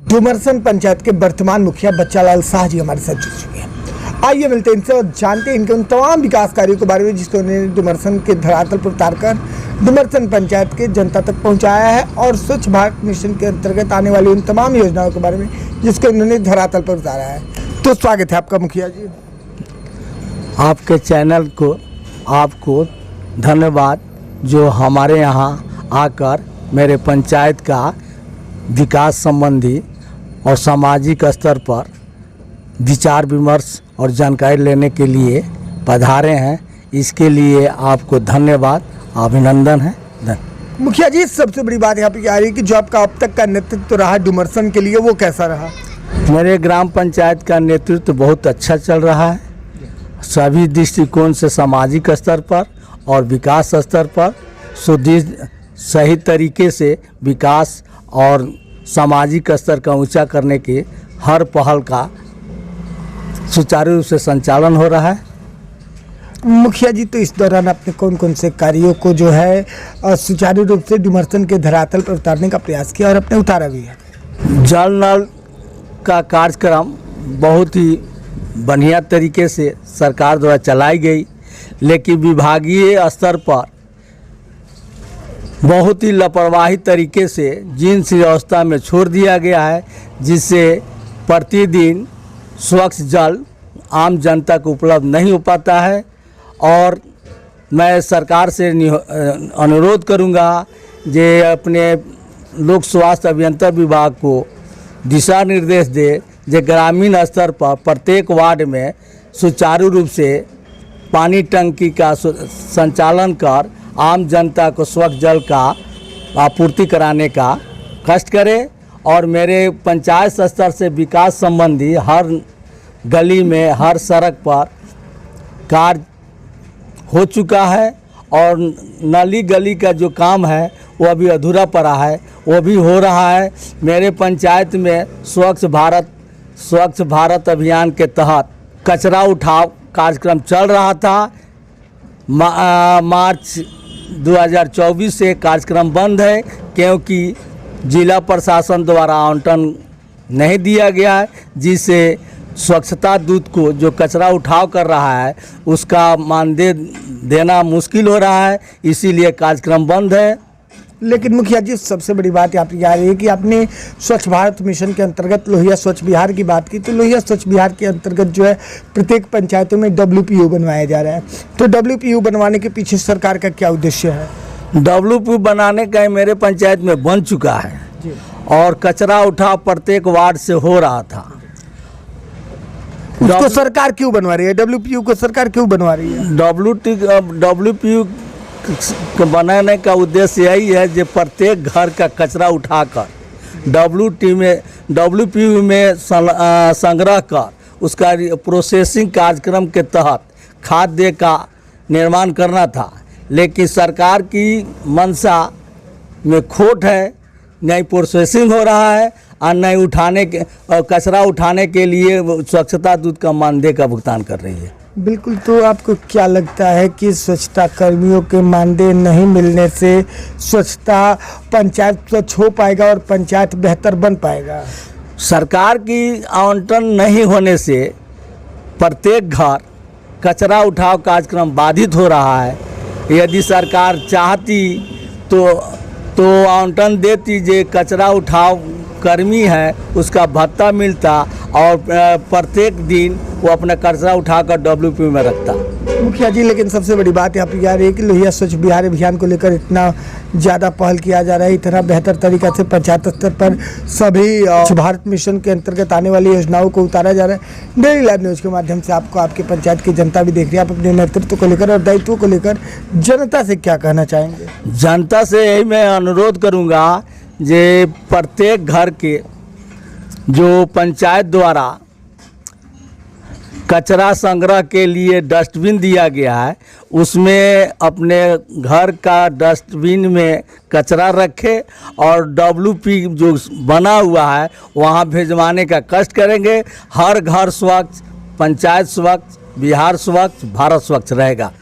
डुमरसन पंचायत के वर्तमान मुखिया बच्चालाल शाह जी हमारे साथ जुड़ चुके हैं। आइए मिलते हैं इनसे और जानते हैं इनके उन तमाम विकास कार्यों के बारे में जिसको उन्होंने डुमरसन के धरातल पर उतारकर डुमरसन पंचायत के जनता तक पहुंचाया है, और स्वच्छ भारत मिशन के अंतर्गत आने वाली उन तमाम योजनाओं के बारे में जिसको उन्होंने धरातल पर उतारा है। तो स्वागत है आपका मुखिया जी। आपके चैनल को आपको धन्यवाद, जो हमारे यहाँ आकर मेरे पंचायत का विकास संबंधी और सामाजिक स्तर पर विचार विमर्श और जानकारी लेने के लिए पधारे हैं। इसके लिए आपको धन्यवाद, अभिनंदन है। मुखिया जी, सबसे बड़ी बात यहाँ पे आ रही है कि जो आपका अब तक का नेतृत्व रहा डुमरसन के लिए, वो कैसा रहा? मेरे ग्राम पंचायत का नेतृत्व बहुत अच्छा चल रहा है। सभी दृष्टिकोण से सामाजिक स्तर पर और विकास स्तर पर सुदृढ़ सही तरीके से विकास और सामाजिक स्तर का ऊंचा करने के हर पहल का सुचारू रूप से संचालन हो रहा है। मुखिया जी, तो इस दौरान आपने कौन कौन से कार्यों को जो है सुचारू रूप से डुमरसन के धरातल पर उतारने का प्रयास किया और अपने उतारा भी है? जल नल का कार्यक्रम बहुत ही बढ़िया तरीके से सरकार द्वारा चलाई गई, लेकिन विभागीय स्तर पर बहुत ही लापरवाही तरीके से जीर्ण व्यवस्था में छोड़ दिया गया है, जिससे प्रतिदिन स्वच्छ जल आम जनता को उपलब्ध नहीं हो पाता है। और मैं सरकार से अनुरोध करूंगा जे अपने लोक स्वास्थ्य अभियंत्रण विभाग को दिशा निर्देश दे, जे ग्रामीण स्तर पर प्रत्येक वार्ड में सुचारू रूप से पानी टंकी का संचालन कर आम जनता को स्वच्छ जल का आपूर्ति कराने का कष्ट करे। और मेरे पंचायत स्तर से विकास संबंधी हर गली में, हर सड़क पर कार्य हो चुका है, और नाली गली का जो काम है वो अभी अधूरा पड़ा है, वो भी हो रहा है। मेरे पंचायत में स्वच्छ भारत अभियान के तहत कचरा उठाव कार्यक्रम चल रहा था। मार्च 2024 से कार्यक्रम बंद है, क्योंकि जिला प्रशासन द्वारा आवंटन नहीं दिया गया है, जिससे स्वच्छता दूत को जो कचरा उठाव कर रहा है उसका मानदेय देना मुश्किल हो रहा है, इसीलिए कार्यक्रम बंद है। लेकिन मुखिया जी, सबसे बड़ी बात यहाँ पे आ रही है कि आपने स्वच्छ भारत मिशन के अंतर्गत लोहिया स्वच्छ बिहार की बात की, तो लोहिया स्वच्छ बिहार के अंतर्गत जो है प्रत्येक पंचायतों में WPU बनवाया जा रहा है। तो WPU बनवाने के पीछे सरकार का क्या उद्देश्य है? WPU बनाने का मेरे पंचायत में बन चुका है जी। और कचरा उठाव प्रत्येक वार्ड से हो रहा था। उसको सरकार क्यों बनवा रही है? WPU को सरकार क्यों बनवा रही है? WPU बनाने का उद्देश्य यही है कि प्रत्येक घर का कचरा उठाकर WPU में संग्रह कर उसका प्रोसेसिंग कार्यक्रम के तहत खाद्य का निर्माण करना था। लेकिन सरकार की मंशा में खोट है, नहीं प्रोसेसिंग हो रहा है और नहीं कचरा उठाने के लिए स्वच्छता दूत का मानदेय का भुगतान कर रही है। बिल्कुल। तो आपको क्या लगता है कि स्वच्छता कर्मियों के मानदेय नहीं मिलने से स्वच्छता पंचायत स्वच्छ हो पाएगा और पंचायत बेहतर बन पाएगा? सरकार की आवंटन नहीं होने से प्रत्येक घर कचरा उठाव कार्यक्रम बाधित हो रहा है। यदि सरकार चाहती तो आवंटन देती, जे कचरा उठाव कर्मी है उसका भत्ता मिलता और प्रत्येक दिन वो अपना कचरा उठाकर WPU में रखता। मुखिया जी, लेकिन सबसे बड़ी बात यहाँ पे आ रही है कि लोहिया स्वच्छ बिहार अभियान को लेकर इतना ज़्यादा पहल किया जा रहा है, इतना बेहतर तरीक़ा से पंचायत स्तर पर सभी स्वच्छ भारत मिशन के अंतर्गत आने वाली योजनाओं को उतारा जा रहा है। डेली लाइव न्यूज़ के माध्यम से आपको आपके पंचायत की जनता भी देख रही है। आप अपने नेतृत्व को लेकर और दायित्व को लेकर जनता से क्या कहना चाहेंगे? जनता से यही मैं अनुरोध करूँगा जे प्रत्येक घर के जो पंचायत द्वारा कचरा संग्रह के लिए डस्टबिन दिया गया है, उसमें अपने घर का डस्टबिन में कचरा रखे और WPU जो बना हुआ है वहाँ भिजवाने का कष्ट करेंगे। हर घर स्वच्छ, पंचायत स्वच्छ, बिहार स्वच्छ, भारत स्वच्छ रहेगा।